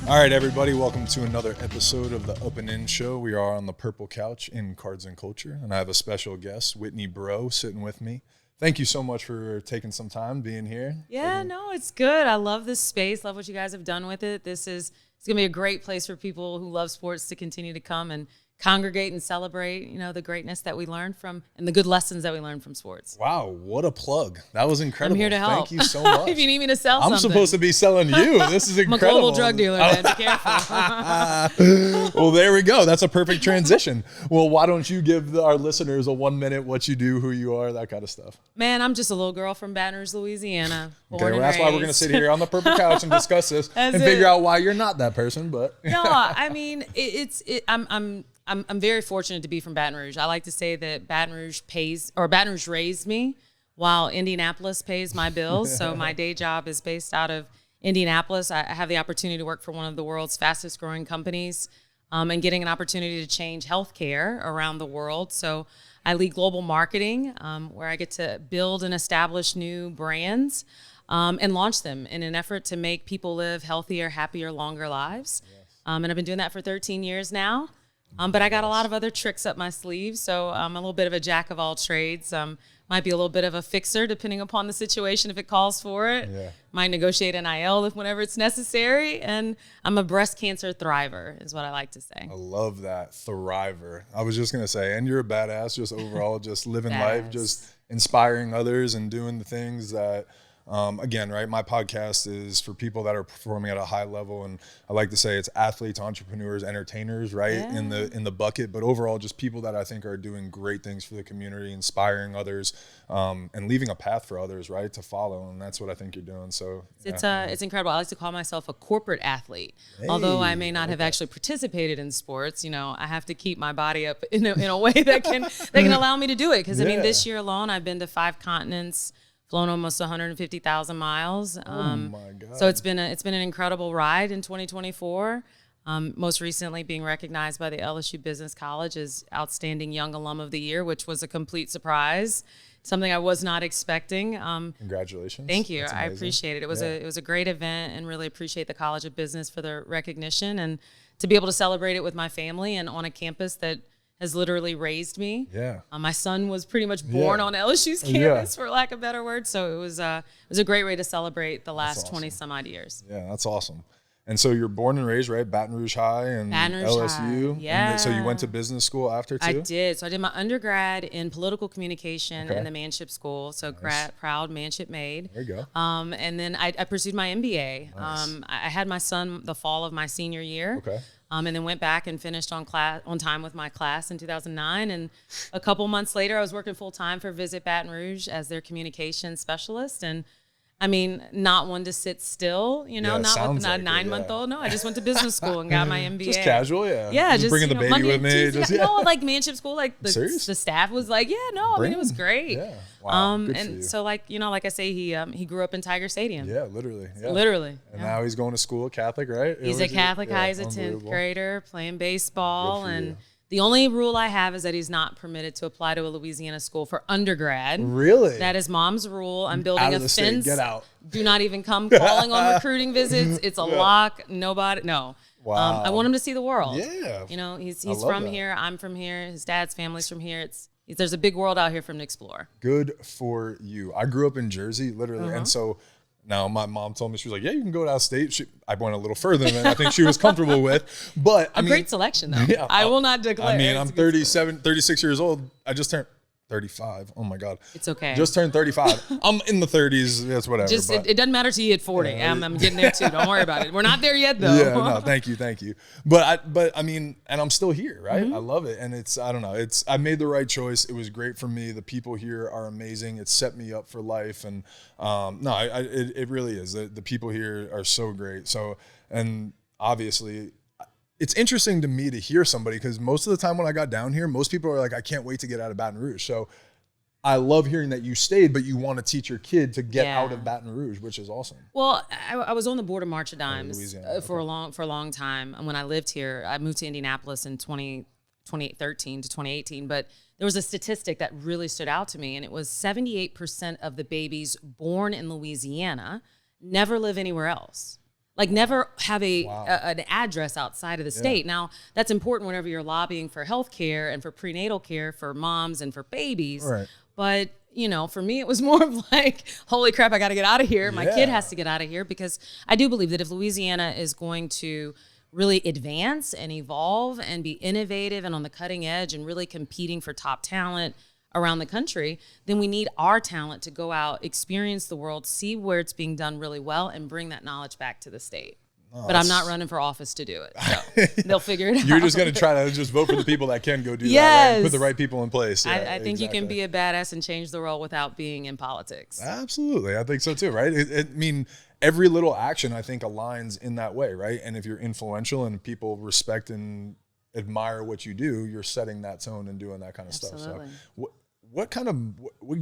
All right, everybody, welcome to another episode of the Up and In Show. We are on the purple couch in Cards and Culture, and I have a special guest, Whitney Breaux, sitting with me. Thank you so much for taking some time being here. Yeah, no, it's good. I love this space. Love what you guys have done with it. It's going to be a great place for people who love sports to continue to come and congregate and celebrate, you know, the greatness that we learned from and the good lessons that we learned from sports. Wow, what a plug. That was incredible. I'm here to help. Thank you so much. If you need me to sell something. I'm supposed to be selling you. This is incredible. I'm a global drug dealer, man. Be careful. Well, there we go. That's a perfect transition. Well, why don't you give our listeners a 1 minute, what you do, who you are, that kind of stuff. Man, I'm just a little girl from Baton Rouge, Louisiana. Okay, well, that's why we're going to sit here on the purple couch and discuss this and figure out why you're not that person. But no, I mean, I'm very fortunate to be from Baton Rouge. I like to say that Baton Rouge raised me while Indianapolis pays my bills. So my day job is based out of Indianapolis. I have the opportunity to work for one of the world's fastest growing companies and getting an opportunity to change healthcare around the world. So I lead global marketing where I get to build and establish new brands and launch them in an effort to make people live healthier, happier, longer lives. Yes. And I've been doing that for 13 years now. But I got a lot of other tricks up my sleeve, so I'm a little bit of a jack of all trades. Might be a little bit of a fixer depending upon the situation if it calls for it. Yeah. Might negotiate an IL whenever it's necessary, and I'm a breast cancer thriver is what I like to say. I love that, thriver. I was just going to say, and you're a badass, just overall, just living life, just inspiring others and doing the things that again, right, my podcast is for people that are performing at a high level, and I like to say it's athletes, entrepreneurs, entertainers, right, in the bucket, but overall just people that I think are doing great things for the community, inspiring others, and leaving a path for others, right, to follow, and that's what I think you're doing. So it's incredible. I like to call myself a corporate athlete. Hey, although I may not have actually participated in sports, you know, I have to keep my body up in a way that can allow me to do it, because I mean, this year alone I've been to 5 continents, flown almost 150,000 miles. Oh my God. So it's been an incredible ride in 2024. Most recently being recognized by the LSU Business College as Outstanding Young Alum of the Year, which was a complete surprise. Something I was not expecting. Congratulations. Thank you. I appreciate it. It was a great event, and really appreciate the College of Business for their recognition, and to be able to celebrate it with my family and on a campus that has literally raised me. Yeah. My son was pretty much born on LSU's campus, for lack of a better word. So it was a great way to celebrate the last 20 some odd years. Yeah, that's awesome. And so you're born and raised, right? Baton Rouge High and LSU. High. Yeah. And so you went to business school after too? I did. So I did my undergrad in political communication in the Manship School. So proud Manship made. There you go. And then I pursued my MBA. Nice. I had my son the fall of my senior year. Okay. And then went back and finished on time with my class in 2009. And a couple months later, I was working full time for Visit Baton Rouge as their communications specialist. And I mean, not one to sit still, you know, not with a 9-month-old. No, I just went to business school and got my MBA. Just casual, yeah. Yeah, just bringing the baby Monday with me. Tuesday, no, like Manship School, like the staff was like, I mean, it was great. Yeah. Wow. And so like I say, he grew up in Tiger Stadium. Yeah, literally. Yeah. Literally. And now he's going to school, Catholic, right? He's a Catholic high. He's a 10th grader playing baseball. And the only rule I have is that he's not permitted to apply to a Louisiana school for undergrad. Really? That is mom's rule. I'm building a fence. Get out. Do not even come calling on recruiting visits. It's a lock. Nobody. No. Wow. I want him to see the world. Yeah. You know, he's from here. I'm from here. His dad's family's from here. There's a big world out here for him to explore. Good for you. I grew up in Jersey, literally. And so now my mom told me, she was like, yeah, you can go to out of state. I went a little further than I think she was comfortable with. But I mean, great selection, though. Yeah, I will not declare. I mean, I'm 36 years old. I just turned 35. Oh my God. It's okay. Just turned 35. I'm in the 30s. That's whatever. It doesn't matter to you at 40. Yeah, I'm getting there too. Don't worry about it. We're not there yet though. Yeah, no, thank you. But I mean, and I'm still here, right? I love it. And I don't know, I made the right choice. It was great for me. The people here are amazing. It set me up for life. And it really is. The people here are so great. So, and obviously, it's interesting to me to hear somebody, because most of the time when I got down here, most people are like, I can't wait to get out of Baton Rouge. So I love hearing that you stayed, but you want to teach your kid to get out of Baton Rouge, which is awesome. Well, I was on the board of March of Dimes for a long time. And when I lived here, I moved to Indianapolis in 2013 to 2018. But there was a statistic that really stood out to me, and it was 78% of the babies born in Louisiana never live anywhere else. Like never have an address outside of the state. Now, that's important whenever you're lobbying for health care and for prenatal care for moms and for babies. Right. But, you know, for me, it was more of like, holy crap, I got to get out of here. My kid has to get out of here, because I do believe that if Louisiana is going to really advance and evolve and be innovative and on the cutting edge and really competing for top talent around the country, then we need our talent to go out, experience the world, see where it's being done really well, and bring that knowledge back to the state. But I'm not running for office to do it. So they'll figure it out. You're just going to try to just vote for the people that can go do that, right? And put the right people in place. Yeah, I think you can be a badass and change the world without being in politics. Absolutely. I think so too, right? I mean, every little action, I think, aligns in that way, right? And if you're influential and people respect and admire what you do, you're setting that tone and doing that kind of stuff. So what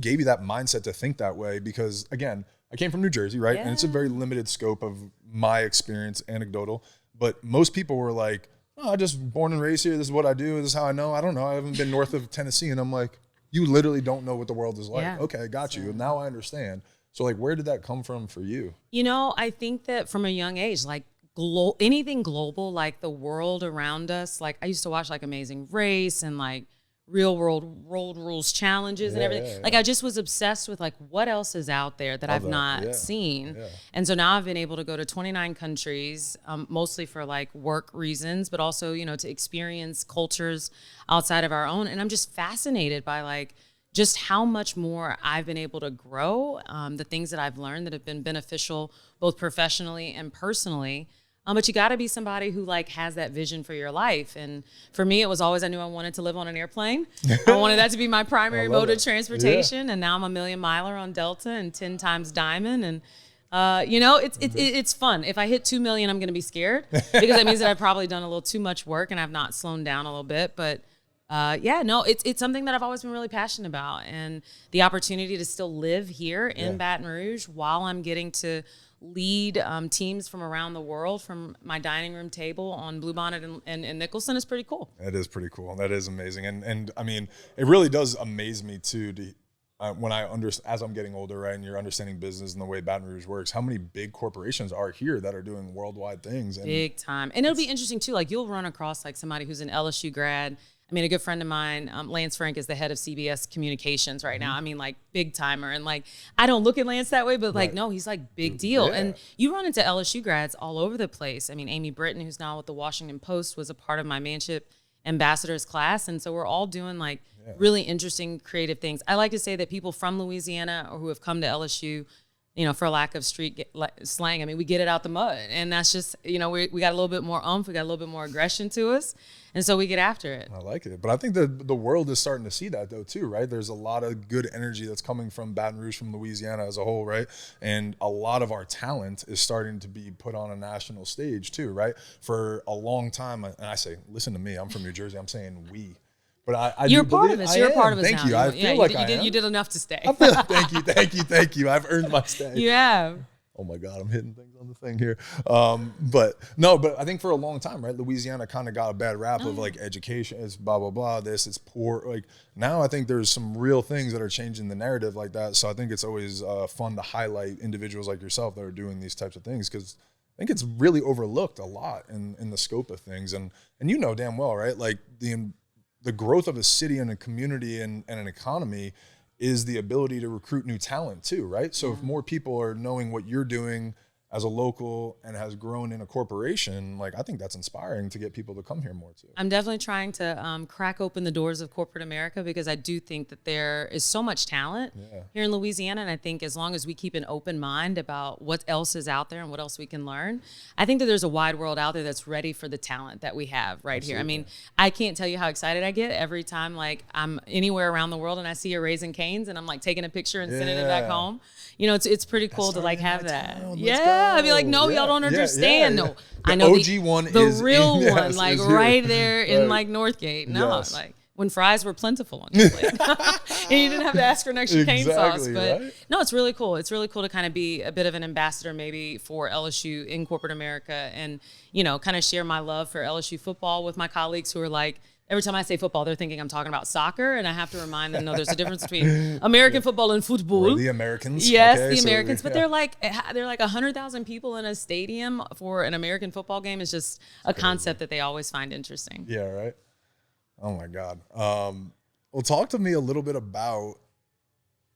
gave you that mindset to think that way? Because again, I came from New Jersey, right? And it's a very limited scope of my experience, anecdotal, but most people were like, oh, I just born and raised here. This is what I do. This is how I know. I don't know. I haven't been north of Tennessee. And I'm like, you literally don't know what the world is like. Yeah. Okay, I got you. Now I understand. So like, where did that come from for you? You know, I think that from a young age, like anything global, like the world around us, like I used to watch like Amazing Race and like Real World Road Rules challenges and everything. Like I just was obsessed with like what else is out there that I've not seen. And so now I've been able to go to 29 countries, mostly for like work reasons, but also, you know, to experience cultures outside of our own. And I'm just fascinated by like just how much more I've been able to grow, the things that I've learned that have been beneficial both professionally and personally. But you got to be somebody who like has that vision for your life. And for me, it was always, I knew I wanted to live on an airplane. I wanted that to be my primary mode of transportation. And now I'm a million miler on Delta and 10 times Diamond. And, you know, it's fun. If I hit 2 million, I'm going to be scared because that means that I've probably done a little too much work and I've not slowed down a little bit. But it's something that I've always been really passionate about. And the opportunity to still live here in Baton Rouge while I'm getting to lead teams from around the world from my dining room table on Bluebonnet and Nicholson is pretty cool. That is pretty cool. That is amazing. And I mean, it really does amaze me too, when as I'm getting older, right, and you're understanding business and the way Baton Rouge works, how many big corporations are here that are doing worldwide things. And big time. And it'll be interesting too. Like you'll run across like somebody who's an LSU grad. I mean, a good friend of mine, Lance Frank, is the head of CBS Communications right now. I mean, like big timer. And like, I don't look at Lance that way, but like, no, he's like big deal. And you run into LSU grads all over the place. I mean, Amy Britton, who's now with the Washington Post, was a part of my Manship Ambassadors class. And so we're all doing like really interesting, creative things. I like to say that people from Louisiana or who have come to LSU, you know, for a lack of street slang, I mean, we get it out the mud. And that's just, you know, we got a little bit more oomph. We got a little bit more aggression to us. And so we get after it. I like it. But I think the world is starting to see that though too, right? There's a lot of good energy that's coming from Baton Rouge, from Louisiana as a whole, right? And a lot of our talent is starting to be put on a national stage too, right? For a long time, and I say, listen to me, I'm from New Jersey, I'm saying we. But you're part of us. You're a part of us now. Thank you. I feel like I am. You did enough to stay. Thank you. I've earned my stay. You have. Oh my God, I'm hitting things on the thing here. But I think for a long time, right, Louisiana kind of got a bad rap of like education, it's blah, blah, blah, this, it's poor. Like now I think there's some real things that are changing the narrative like that. So I think it's always fun to highlight individuals like yourself that are doing these types of things, because I think it's really overlooked a lot in the scope of things. And you know damn well, right, like the growth of a city and a community and an economy is the ability to recruit new talent too, right? So if more people are knowing what you're doing as a local and has grown in a corporation, like I think that's inspiring to get people to come here more too. I'm definitely trying to crack open the doors of corporate America, because I do think that there is so much talent here in Louisiana. And I think as long as we keep an open mind about what else is out there and what else we can learn, I think that there's a wide world out there that's ready for the talent that we have right here. I mean, I can't tell you how excited I get every time like I'm anywhere around the world and I see a Raising Cane's and I'm like taking a picture and sending it back home. You know, it's pretty cool to like have that. I'd be like, no, y'all don't understand. No, I know OG one the is real in, one, like right there in like Northgate. No, like when fries were plentiful on your plate. And you didn't have to ask for an extra cane sauce. But right? no, it's really cool. It's really cool to kind of be a bit of an ambassador maybe for LSU in corporate America and, you know, kind of share my love for LSU football with my colleagues who are like, every time I say football, they're thinking I'm talking about soccer, and I have to remind them, no, there's a difference between American football and football. We're the Americans. Yes, okay, the Americans. So, but they're like 100,000 people in a stadium for an American football game is just a concept that they always find interesting. Yeah, right. Oh my God. Well, talk to me a little bit about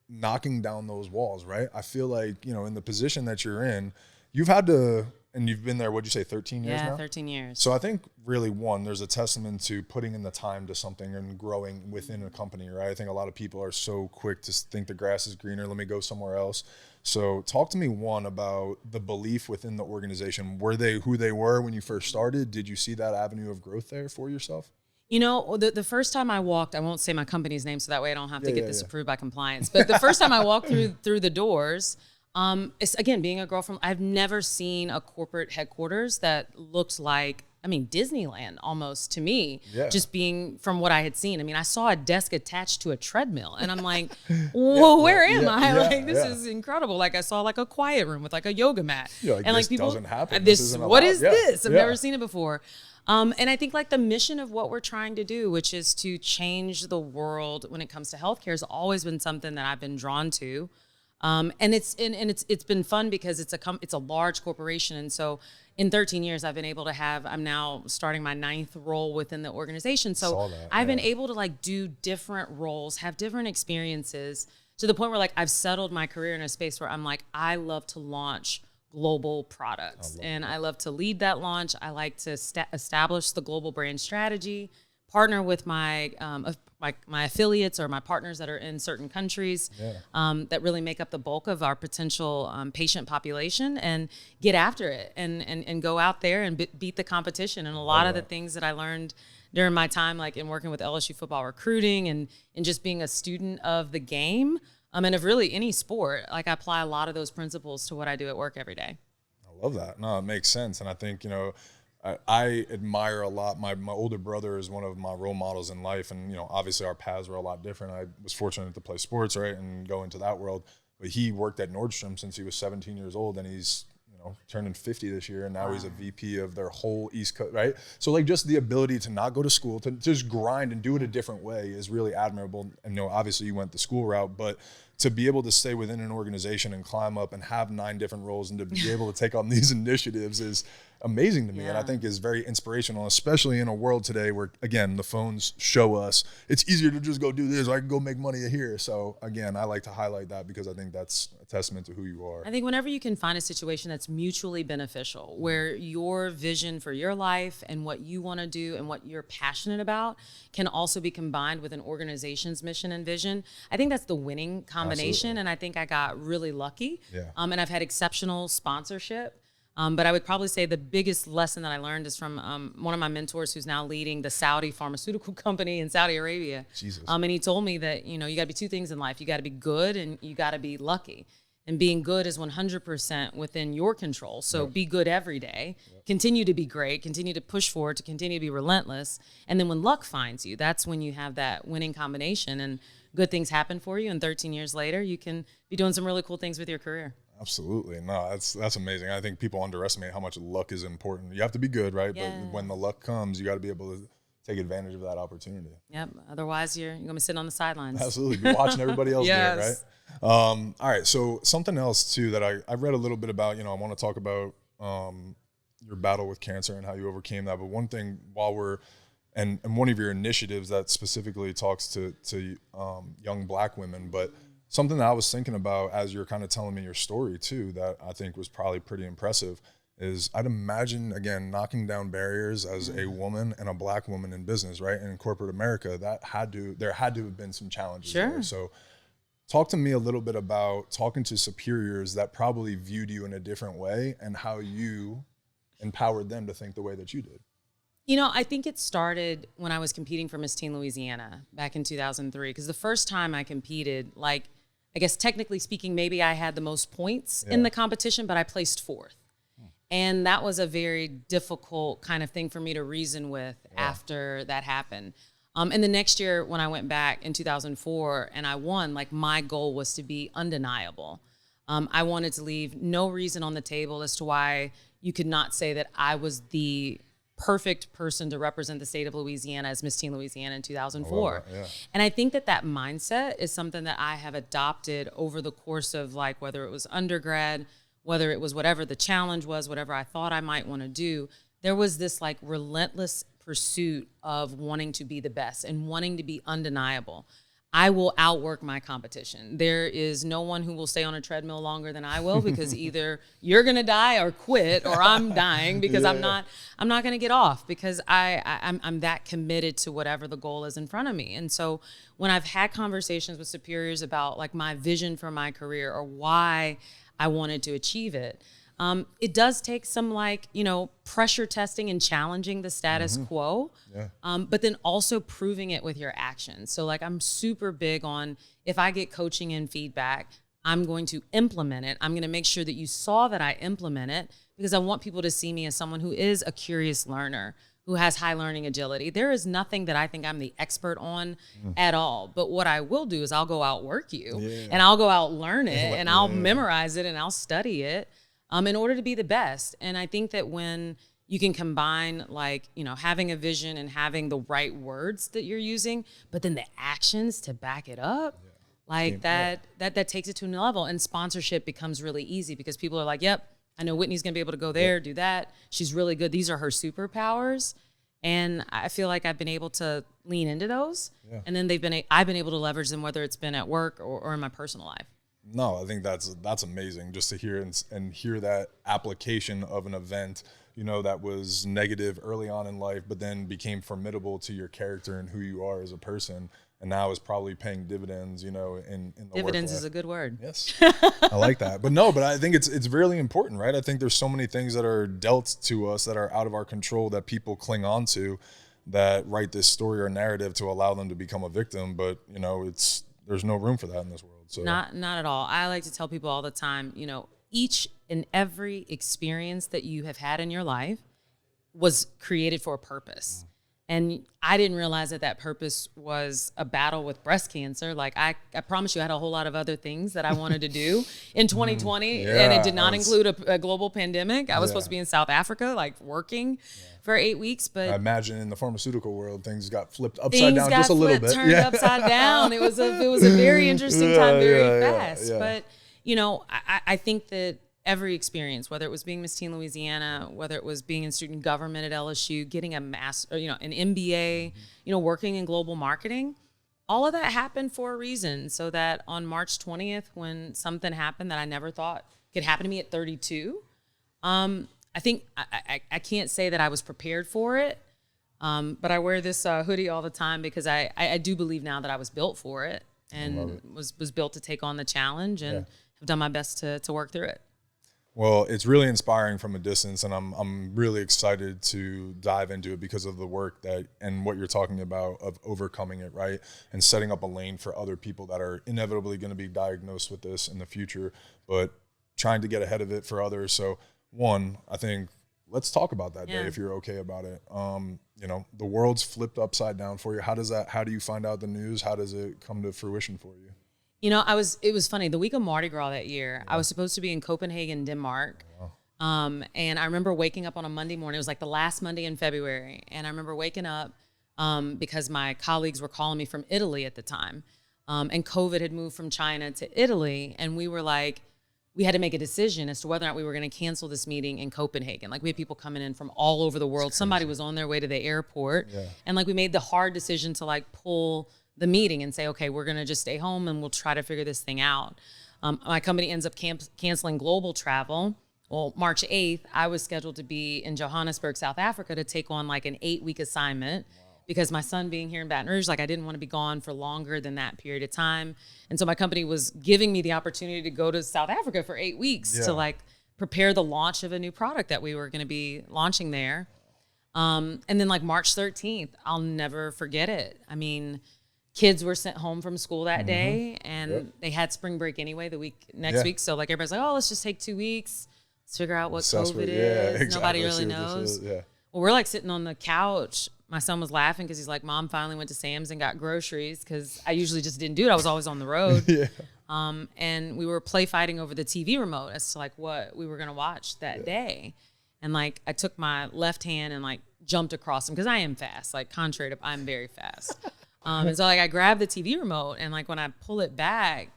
knocking down those walls, right? I feel like, you know, in the position that you're in, you've had to, and you've been there, what'd you say, 13 years now? Yeah, 13 years. So I think really, one, there's a testament to putting in the time to something and growing within a company, right? I think a lot of people are so quick to think the grass is greener, let me go somewhere else. So talk to me, one, about the belief within the organization. Were they who they were when you first started? Did you see that avenue of growth there for yourself? You know, the first time I walked, I won't say my company's name so that way I don't have to get this approved by compliance. But the first time I walked through the doors, it's, again, being a girl from, I've never seen a corporate headquarters that looked like, I mean, Disneyland almost to me, just being from what I had seen. I mean, I saw a desk attached to a treadmill and I'm like, well, where am I? Like, this is incredible. Like, I saw like a quiet room with like a yoga mat. Like, and this like people, doesn't happen. What is this? I've never seen it before. And I think like the mission of what we're trying to do, which is to change the world when it comes to healthcare, has always been something that I've been drawn to. And it's been fun because it's a large corporation. And so in 13 years, I've been able to I'm now starting my 9th role within the organization. So I've been able to like do different roles, have different experiences to the point where like I've settled my career in a space where I'm like, I love to launch global products and I love to lead that launch. I like to establish the global brand strategy, partner with my affiliates or my partners that are in certain countries that really make up the bulk of our potential patient population, and get after it and go out there and beat the competition. And a lot of the things that I learned during my time, like in working with LSU football recruiting and just being a student of the game, and of really any sport, like I apply a lot of those principles to what I do at work every day. I love that. No, it makes sense. And I think, you know, I admire a lot. My older brother is one of my role models in life. And, you know, obviously our paths were a lot different. I was fortunate to play sports, right, and go into that world. But he worked at Nordstrom since he was 17 years old, and he's, you know, turning 50 this year, and now he's a VP of their whole East Coast, right? So, like, just the ability to not go to school, to just grind and do it a different way is really admirable. And, you know, obviously you went the school route, but to be able to stay within an organization and climb up and have 9 different roles and to be able to take on these initiatives is amazing to me. And I think is very inspirational, especially in a world today where, again, the phones show us it's easier to just go do this, or I can go make money here. So again, I like to highlight that because I think that's a testament to who you are. I think whenever you can find a situation that's mutually beneficial, where your vision for your life and what you want to do and what you're passionate about can also be combined with an organization's mission and vision, I think that's the winning combination. Absolutely. And I think I got really lucky. And I've had exceptional sponsorship. But I would probably say the biggest lesson that I learned is from one of my mentors who's now leading the Saudi pharmaceutical company in Saudi Arabia. Jesus. And he told me that, you know, you got to be 2 things in life. You got to be good and you got to be lucky. And being good is 100% within your control. So be good every day. Continue to be great. Continue to push forward, to continue to be relentless. And then when luck finds you, that's when you have that winning combination and good things happen for you. And 13 years later, you can be doing some really cool things with your career. Absolutely. No, that's amazing. I think people underestimate how much luck is important. You have to be good, right? Yeah. But when the luck comes, you got to be able to take advantage of that opportunity. Yep. Otherwise, you're going to be sitting on the sidelines. Absolutely. Be watching everybody else do it, right? All right. So something else, too, that I read a little bit about, you know, I want to talk about your battle with cancer and how you overcame that. But one thing while we're and one of your initiatives that specifically talks to young Black women, but something that I was thinking about as you're kind of telling me your story too, that I think was probably pretty impressive, is I'd imagine, again, knocking down barriers as a woman and a Black woman in business, right? And in corporate America, there had to have been some challenges there. So talk to me a little bit about talking to superiors that probably viewed you in a different way and how you empowered them to think the way that you did. You know, I think it started when I was competing for Miss Teen Louisiana back in 2003, because the first time I competed, like, I guess technically speaking, maybe I had the most points in the competition, but I placed 4th. And that was a very difficult kind of thing for me to reason with after that happened. And the next year when I went back in 2004 and I won, like my goal was to be undeniable. I wanted to leave no reason on the table as to why you could not say that I was the perfect person to represent the state of Louisiana as Miss Teen Louisiana in 2004. Yeah. And I think that that mindset is something that I have adopted over the course of like, whether it was undergrad, whether it was whatever the challenge was, whatever I thought I might want to do, there was this like relentless pursuit of wanting to be the best and wanting to be undeniable. I will outwork my competition. There is no one who will stay on a treadmill longer than I will, because either you're gonna die or quit, or I'm dying because I'm not gonna get off, because I'm that committed to whatever the goal is in front of me. And so when I've had conversations with superiors about like my vision for my career or why I wanted to achieve it, it does take some like, pressure testing and challenging the status quo, but then also proving it with your actions. So like I'm super big on, if I get coaching and feedback, I'm going to implement it. I'm going to make sure that you saw that I implement it, because I want people to see me as someone who is a curious learner, who has high learning agility. There is nothing that I think I'm the expert on at all. But what I will do is I'll go out work you and I'll go out learn it and I'll memorize it and I'll study it. In order to be the best. And I think that when you can combine like, having a vision and having the right words that you're using, but then the actions to back it up, like that takes it to another level. And sponsorship becomes really easy, because people are like, yep, I know Whitney's gonna be able to go there, do that. She's really good. These are her superpowers. And I feel like I've been able to lean into those. And then I've been able to leverage them, whether it's been at work or in my personal life. No, I think that's amazing, just to hear and hear that application of an event, that was negative early on in life, but then became formidable to your character and who you are as a person, and now is probably paying dividends, in the dividends is a good word. Yes, I like that. But I think it's really important, right? I think there's so many things that are dealt to us that are out of our control that people cling on to, that write this story or narrative to allow them to become a victim. But there's no room for that in this world. So not at all. I like to tell people all the time, each and every experience that you have had in your life was created for a purpose. And I didn't realize that purpose was a battle with breast cancer. Like I promise you, I had a whole lot of other things that I wanted to do in 2020, and it did not include a global pandemic. I was supposed to be in South Africa, like working for 8 weeks. But I imagine in the pharmaceutical world, things got flipped upside down just a little bit. Turned upside down. It was a very interesting time, very fast. But I think that every experience, whether it was being Miss Teen Louisiana, whether it was being in student government at LSU, getting an MBA, working in global marketing, all of that happened for a reason. So that on March 20th, when something happened that I never thought could happen to me at 32, I think I can't say that I was prepared for it, but I wear this hoodie all the time because I do believe now that I was built for it and was built to take on the challenge, and have done my best to work through it. Well, it's really inspiring from a distance, and I'm really excited to dive into it because of the work and what you're talking about of overcoming it, right? And setting up a lane for other people that are inevitably going to be diagnosed with this in the future, but trying to get ahead of it for others. So one, I think let's talk about that day if you're okay about it. The world's flipped upside down for you. How do you find out the news? How does it come to fruition for you? It was funny. The week of Mardi Gras that year, I was supposed to be in Copenhagen, Denmark. And I remember waking up on a Monday morning. It was like the last Monday in February. And I remember waking up because my colleagues were calling me from Italy at the time. And COVID had moved from China to Italy. And we were like, we had to make a decision as to whether or not we were going to cancel this meeting in Copenhagen. Like we had people coming in from all over the world. Somebody was on their way to the airport. And like we made the hard decision to like pull the meeting and say, okay, we're going to just stay home and we'll try to figure this thing out. My company ends up canceling global travel. Well, March 8th, I was scheduled to be in Johannesburg, South Africa to take on like an 8-week assignment because my son being here in Baton Rouge, like I didn't want to be gone for longer than that period of time. And so my company was giving me the opportunity to go to South Africa for 8 weeks to like prepare the launch of a new product that we were going to be launching there. And then like March 13th, I'll never forget it. I mean, kids were sent home from school that day, and they had spring break anyway the next week. So like everybody's like, oh, let's just take 2 weeks. Let's figure out what COVID is. Exactly. Nobody really knows. Well, we're like sitting on the couch, my son was laughing because he's like, Mom finally went to Sam's and got groceries, because I usually just didn't do it. I was always on the road. Yeah. And we were play fighting over the TV remote as to like what we were going to watch that day. And like, I took my left hand and like jumped across him, because I am fast, like contrary to, I'm very fast. And so like I grabbed the TV remote, and like when I pull it back,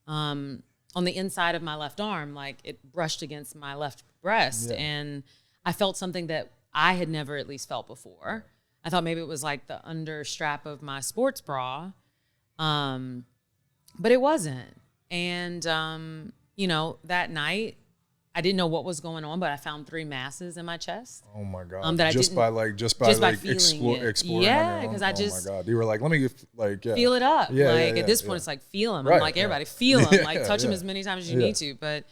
on the inside of my left arm, like it brushed against my left breast. And I felt something that I had never at least felt before. I thought maybe it was like the under strap of my sports bra. But it wasn't. And, you know, that night, I didn't know what was going on, but I found 3 masses in my chest. Oh my God. That just by exploring. Yeah, because I just. Oh my God. You were like, let me feel it up. Yeah, like at this point, it's like, feel them. Right, I'm like, everybody feel them. Like touch them yeah. as many times as you need to. But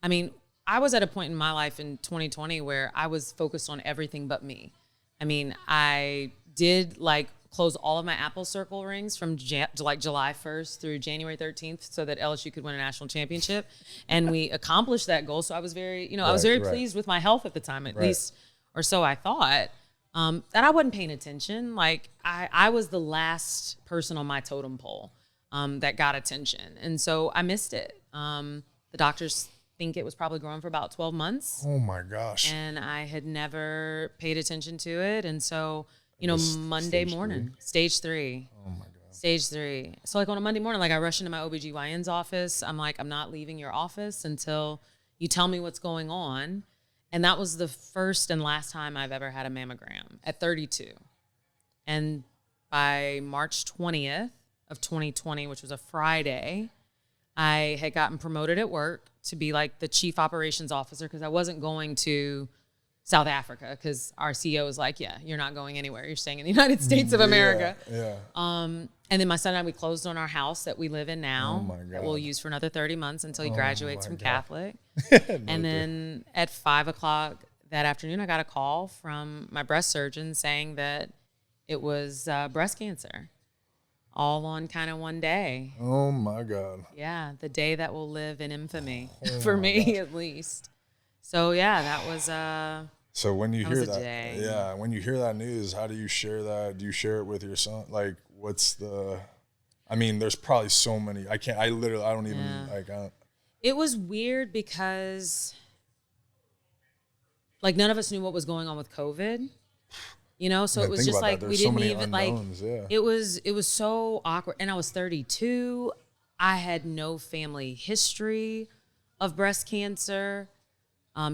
I mean, I was at a point in my life in 2020 where I was focused on everything but me. I mean, I did like close all of my Apple Circle rings from like July 1st through January 13th so that LSU could win a national championship. And we accomplished that goal. So I was very, you know, I was very pleased with my health at the time, at least, or so I thought. That I wasn't paying attention. Like I was the last person on my totem pole that got attention. And so I missed it. The doctors think it was probably growing for about 12 months. Oh my gosh. And I had never paid attention to it. And so, you know, Monday morning, stage 3. Oh my God. Stage 3. So like on a Monday morning, like I rush into my OBGYN's office. I'm like, I'm not leaving your office until you tell me what's going on. And that was the first and last time I've ever had a mammogram at 32. And by March 20th of 2020, which was a Friday, I had gotten promoted at work to be like the chief operations officer, because I wasn't going to South Africa, because our CEO was like, yeah, you're not going anywhere. You're staying in the United States of America. Yeah. And then my son and I, we closed on our house that we live in now. Oh my God. That we'll use for another 30 months until he graduates from Catholic. And then at 5 o'clock that afternoon, I got a call from my breast surgeon saying that it was breast cancer, all on kind of one day. Oh my God. Yeah, the day that will live in infamy for me, at least. So yeah, that was So when you hear that, day. when you hear that news, how do you share that? Do you share it with your son? Like, what's the? I mean, there's probably so many. I don't even like. It was weird because, like, none of us knew what was going on with COVID. You know, so it was just like we didn't even like. It was so awkward, and I was 32. I had no family history of breast cancer.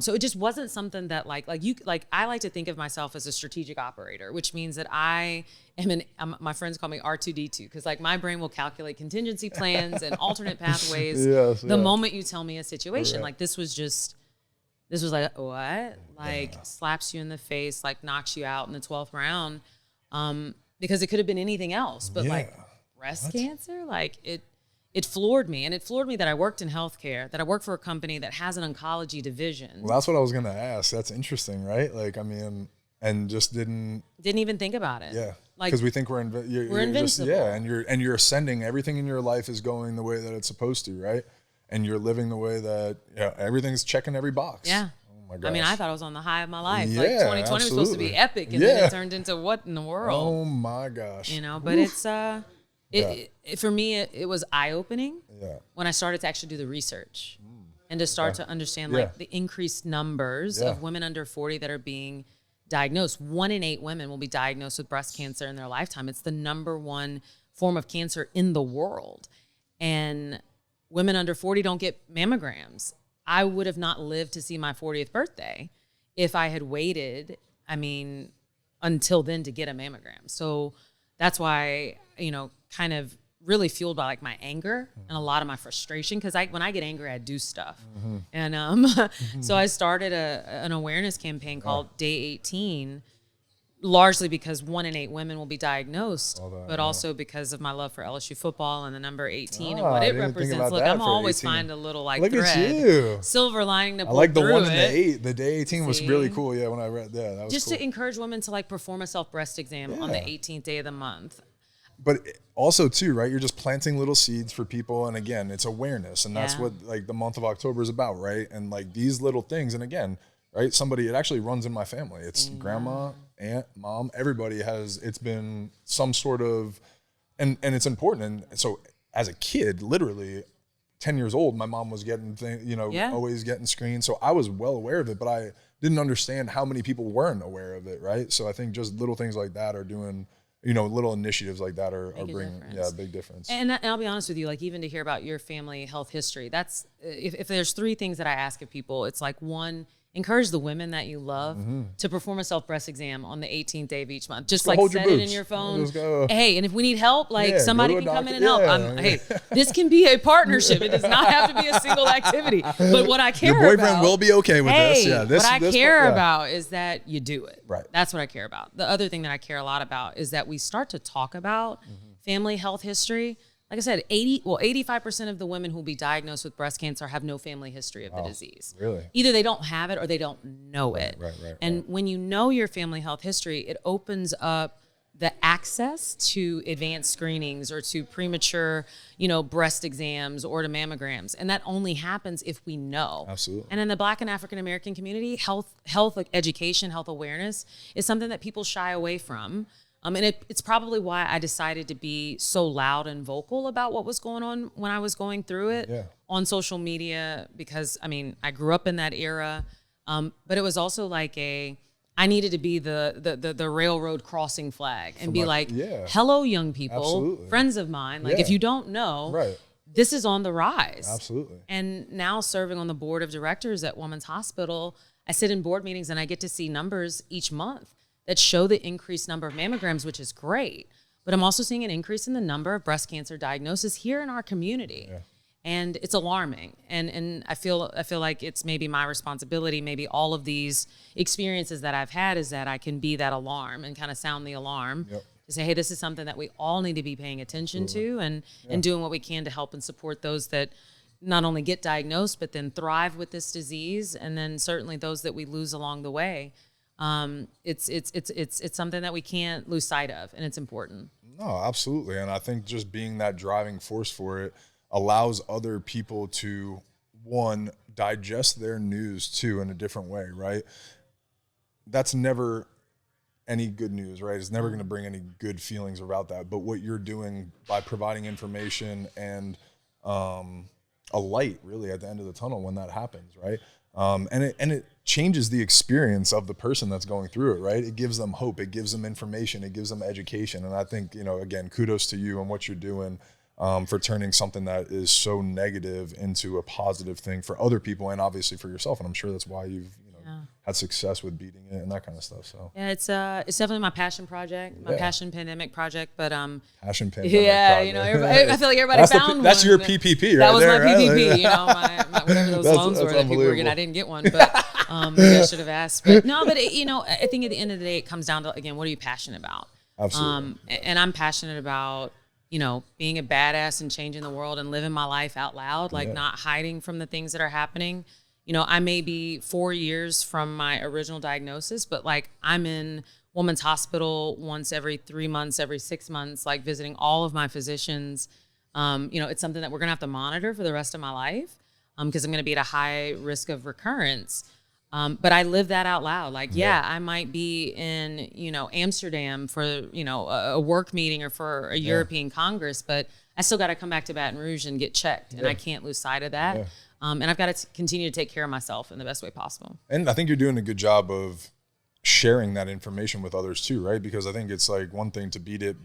So it just wasn't something that like I like to think of myself as a strategic operator, which means that I am my friends call me R2D2, because like my brain will calculate contingency plans and alternate pathways the moment you tell me a situation. Like this was like, what? Like slaps you in the face, like knocks you out in the 12th round. Because it could have been anything else, but like breast cancer, like it floored me. And it floored me that I worked in healthcare, that I worked for a company that has an oncology division. Well, that's what I was going to ask. That's interesting, right? Like, I mean, and just didn't even think about it. Yeah. Like, because we think we're invincible. And you're ascending. Everything in your life is going the way that it's supposed to, right? And you're living the way that everything's checking every box. Yeah. Oh my gosh. I mean, I thought I was on the high of my life. Yeah, like 2020 was supposed to be epic, and then it turned into what in the world? Oh my gosh. You know, but it's for me it was eye-opening when I started to actually do the research and to start to understand like the increased numbers of women under 40 that are being diagnosed. 1 in 8 women will be diagnosed with breast cancer in their lifetime. It's the number 1 form of cancer in the world. And women under 40 don't get mammograms. I would have not lived to see my 40th birthday if I had waited, until then to get a mammogram. So that's why, kind of really fueled by like my anger and a lot of my frustration. Because when I get angry, I do stuff. And so I started an awareness campaign called Day 18, largely because 1 in 8 women will be diagnosed, but also because of my love for LSU football and the number 18 and what it represents. Look, I'm always finding a little like thread, silver lining to pull through it. I like the 1 in the 8. The Day 18 was really cool. Yeah, when I read that was just cool. to encourage women to like perform a self breast exam on the 18th day of the month. But also too, right? You're just planting little seeds for people, and again, it's awareness, and that's what like the month of October is about, right? And like these little things, and again, right? It actually runs in my family. It's grandma, aunt, mom, everybody it's been some sort of, and it's important. And so as a kid, literally 10 years old, my mom was getting always getting screened. So I was well aware of it, but I didn't understand how many people weren't aware of it, right? So I think just little things like that are doing, little initiatives like that are bringing a big difference. And I'll be honest with you, like even to hear about your family health history, that's, if there's 3 things that I ask of people, it's like, 1, encourage the women that you love to perform a self-breast exam on the 18th day of each month. Just like set it in your phone. Hey, and if we need help, like somebody can come in and help. Hey, this can be a partnership. It does not have to be a single activity. But what I care about. Your boyfriend will be okay with this. Yeah. What I care about is that you do it. Right. That's what I care about. The other thing that I care a lot about is that we start to talk about family health history. Like I said, 85% of the women who will be diagnosed with breast cancer have no family history of the disease. Really? Either they don't have it or they don't know it. Right. And when you know your family health history, it opens up the access to advanced screenings or to premature, breast exams or to mammograms. And that only happens if we know. Absolutely. And in the Black and African American community, health education, health awareness is something that people shy away from. And it's probably why I decided to be so loud and vocal about what was going on when I was going through it on social media, because I grew up in that era. But it was also like I needed to be the railroad crossing flag and hello, young people, Absolutely. Friends of mine. Like if you don't know, this is on the rise. Absolutely. And now serving on the board of directors at Women's Hospital, I sit in board meetings and I get to see numbers each month that show the increased number of mammograms, which is great. But I'm also seeing an increase in the number of breast cancer diagnoses here in our community. Yeah. And it's alarming. And I feel like it's maybe my responsibility, maybe all of these experiences that I've had, is that I can be that alarm and kind of sound the alarm to say, hey, this is something that we all need to be paying attention to and doing what we can to help and support those that not only get diagnosed, but then thrive with this disease. And then certainly those that we lose along the way. It's something that we can't lose sight of, and it's important. No, absolutely. And I think just being that driving force for it allows other people to, one, digest their news too in a different way, right? That's never any good news, right? It's never going to bring any good feelings about that. But what you're doing by providing information and a light really at the end of the tunnel when that happens, right? And it changes the experience of the person that's going through it, right? It gives them hope. It gives them information. It gives them education. And I think, again, kudos to you and what you're doing for turning something that is so negative into a positive thing for other people and obviously for yourself. And I'm sure that's why you've, had success with beating it and that kind of stuff. So yeah, it's definitely my passion project, my passion pandemic project. But passion pandemic project. I feel like everybody found that's your PPP, right? That was there, my PPP. Right? My whatever those loans were that people were getting. I didn't get one, but maybe I should have asked. But no, but I think at the end of the day, it comes down to, again, what are you passionate about? Absolutely. And I'm passionate about being a badass and changing the world and living my life out loud, like not hiding from the things that are happening. I may be 4 years from my original diagnosis, but like I'm in Women's Hospital once every 3 months, every 6 months, like visiting all of my physicians. It's something that we're going to have to monitor for the rest of my life because I'm going to be at a high risk of recurrence. But I live that out loud. Like, I might be in, Amsterdam for, a work meeting or for a European Congress, but I still got to come back to Baton Rouge and get checked. And I can't lose sight of that. Yeah. And I've got to continue to take care of myself in the best way possible. And I think you're doing a good job of sharing that information with others too, right? Because I think it's like one thing to beat it,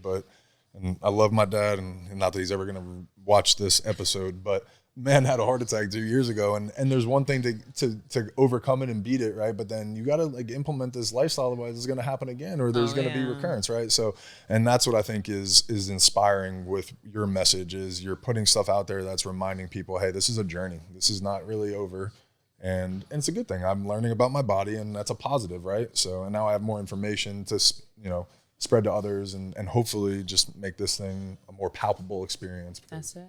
and I love my dad, and not that he's ever going to watch this episode, but man had a heart attack 2 years ago, and there's one thing to overcome it and beat it, right? But then you got to like implement this lifestyle, otherwise it's going to happen again, or there's going to be recurrence, right? So, and that's what I think is inspiring with your message, is you're putting stuff out there that's reminding people, hey, this is a journey. This is not really over, and it's a good thing. I'm learning about my body, and that's a positive, right? So, and now I have more information to spread to others, and hopefully just make this thing a more palpable experience. That's it.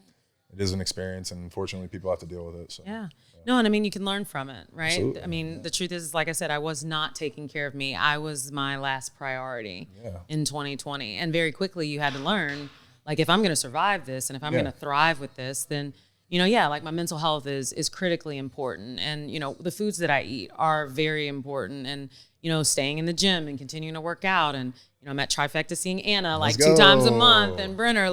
It is an experience, and unfortunately people have to deal with it. So, yeah. No, and I mean, you can learn from it, right? Absolutely. I mean, the truth is, like I said, I was not taking care of me. I was my last priority in 2020. And very quickly you had to learn, like, if I'm going to survive this and if I'm going to thrive with this, then yeah, like my mental health is critically important. And, the foods that I eat are very important. And, staying in the gym and continuing to work out. And, I'm at Trifecta seeing Anna like 2 times a month, and Brenner,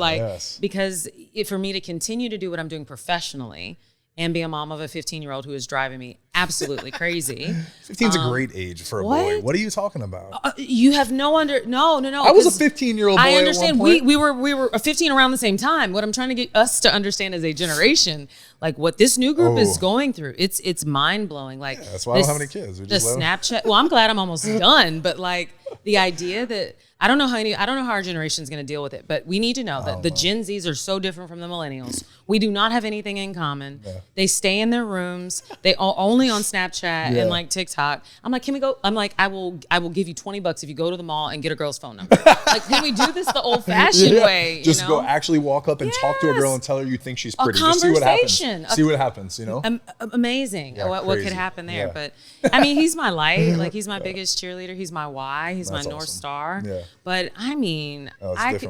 because for me to continue to do what I'm doing professionally and be a mom of a 15-year-old who is driving me absolutely crazy. 15's a great age for a boy. What are you talking about? You have no. I was a 15-year-old boy. I understand. At one point. We were 15 around the same time. What I'm trying to get us to understand as a generation, like what this new group is going through, it's mind blowing. Like that's why I don't have any kids. The Snapchat. Well, I'm glad I'm almost done, but like the idea that I don't know how our generation is going to deal with it, but we need to know that the Gen Zs are so different from the millennials. We do not have anything in common. Yeah. They stay in their rooms. They only on Snapchat and like TikTok. I'm like, can we go? I'm like, I will give you $20 if you go to the mall and get a girl's phone number. Like, can we do this the old fashioned way? Just go actually walk up and talk to a girl and tell her you think she's pretty. Just see what happens. See what happens. Amazing. Yeah, what could happen there? Yeah. But I mean, he's my light. Like he's my biggest cheerleader. He's my why. He's my North Star. Yeah. But I mean,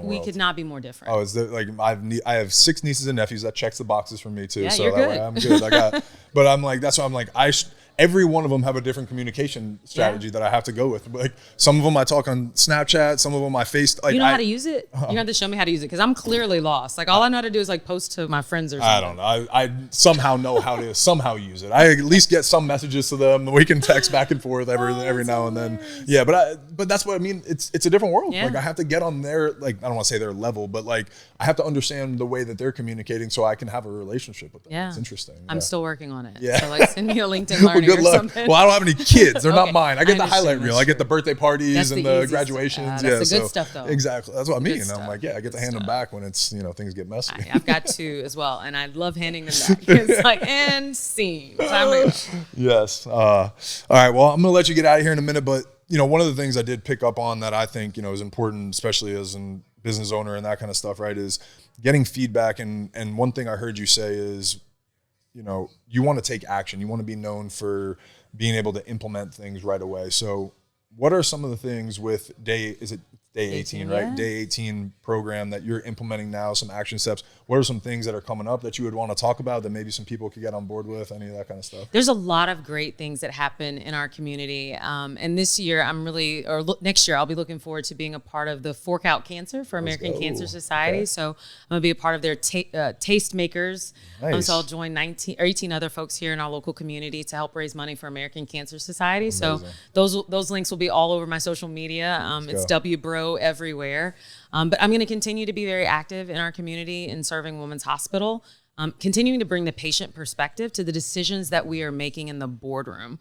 we could not be more different. Oh, it's like I have 6 nieces and nephews. That checks the boxes for me too. Yeah, so you're that good. way I'm good. But I'm like, that's why I'm like, every one of them have a different communication strategy that I have to go with. Like some of them I talk on Snapchat, some of them I face. Like, you know how to use it? You're gonna have to show me how to use it because I'm clearly lost. Like all I know how to do is like post to my friends or something. I don't know. I somehow know how to somehow use it. I at least get some messages to them. We can text back and forth every now and then. Yeah, but that's what I mean. It's a different world. Yeah. Like I have to get on their I don't want to say their level, but like I have to understand the way that they're communicating so I can have a relationship with them. Yeah, it's interesting. I'm still working on it. Yeah, so like send me a LinkedIn learning good or luck. something. Well, I don't have any kids. They're not mine. I get the highlight reel. I get the birthday parties and the graduations. That's the good stuff, though. Exactly. That's what I mean. I'm like, I get to hand them back when it's things get messy. I've got 2 as well, and I love handing them back. It's like and scene. Time to go. Yes. All right. Well, I'm gonna let you get out of here in a minute, but one of the things I did pick up on that I think is important, especially as a business owner and that kind of stuff, right? Is getting feedback. And one thing I heard you say is, you want to take action. You want to be known for being able to implement things right away. So what are some of the things with day 18, right? Yeah. Day 18 program that you're implementing now, some action steps. What are some things that are coming up that you would want to talk about that maybe some people could get on board with, any of that kind of stuff? There's a lot of great things that happen in our community. And this year next year, I'll be looking forward to being a part of the Fork Out Cancer for American Cancer Society. Okay. So I'm going to be a part of their taste makers. Nice. So I'll join 18 other folks here in our local community to help raise money for American Cancer Society. Amazing. So those links will be all over my social media. It's W Breaux everywhere. But I'm going to continue to be very active in our community in serving Women's Hospital, continuing to bring the patient perspective to the decisions that we are making in the boardroom.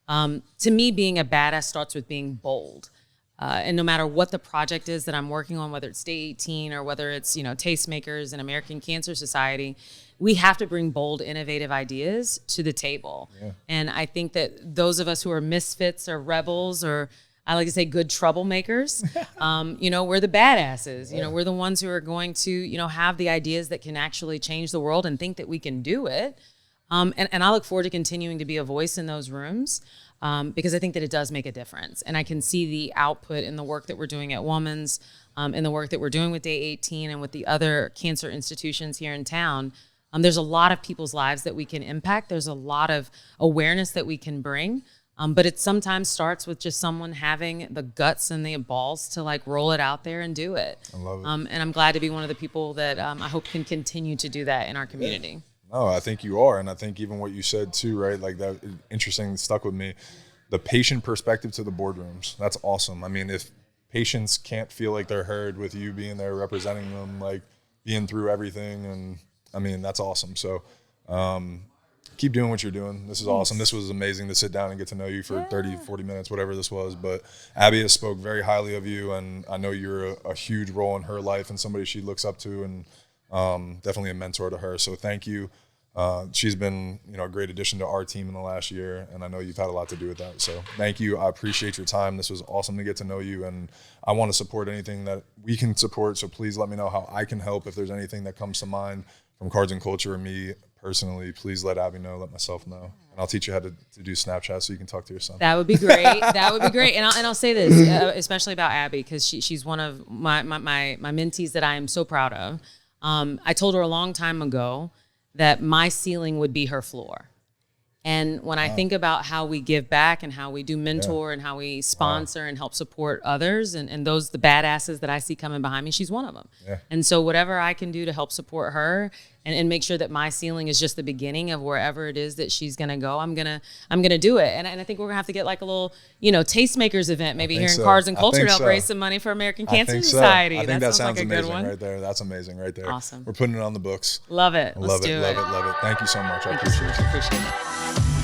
To me, being a badass starts with being bold. And no matter what the project is that I'm working on, whether it's Day 18 or whether it's, Tastemakers and American Cancer Society, we have to bring bold, innovative ideas to the table. Yeah. And I think that those of us who are misfits or rebels, or I like to say good troublemakers, we're the badasses. Yeah. We're the ones who are going to, have the ideas that can actually change the world and think that we can do it. And I look forward to continuing to be a voice in those rooms. Because I think that it does make a difference. And I can see the output in the work that we're doing at Woman's, in the work that we're doing with Day 18 and with the other cancer institutions here in town. There's a lot of people's lives that we can impact. There's a lot of awareness that we can bring. But it sometimes starts with just someone having the guts and the balls to roll it out there and do it. I love it. And I'm glad to be one of the people that I hope can continue to do that in our community. Yeah. No, I think you are. And I think even what you said too, right? Like that interesting stuck with me. The patient perspective to the boardrooms. That's awesome. I mean, if patients can't feel like they're heard with you being there representing them, being through everything, and I mean, that's awesome. So keep doing what you're doing. This is awesome. This was amazing to sit down and get to know you for 30, 40 minutes, whatever this was. But Abby has spoke very highly of you, and I know you're a huge role in her life and somebody she looks up to, and definitely a mentor to her. So thank you. She's been, a great addition to our team in the last year, and I know you've had a lot to do with that. So thank you. I appreciate your time. This was awesome to get to know you, and I want to support anything that we can support. So please let me know how I can help. If there's anything that comes to mind from Cards and Culture or me personally, please let Abby know, let myself know. And I'll teach you how to do Snapchat so you can talk to your son. That would be great. That would be great. And I'll say this, especially about Abby, because she's one of my mentees that I am so proud of. I told her a long time ago that my ceiling would be her floor. And when I think about how we give back and how we do mentor and how we sponsor and help support others and those, the badasses that I see coming behind me, she's one of them. Yeah. And so whatever I can do to help support her and make sure that my ceiling is just the beginning of wherever it is that she's going to go, I'm going to do it. And I think we're going to have to get like a little, tastemakers event maybe here in Cards and Culture to help raise some money for American Cancer Society. I think that sounds like a good amazing one. right there. That's amazing right there. Awesome. We're putting it on the books. Love it. Love it. Thank you so much. I appreciate it. Appreciate it.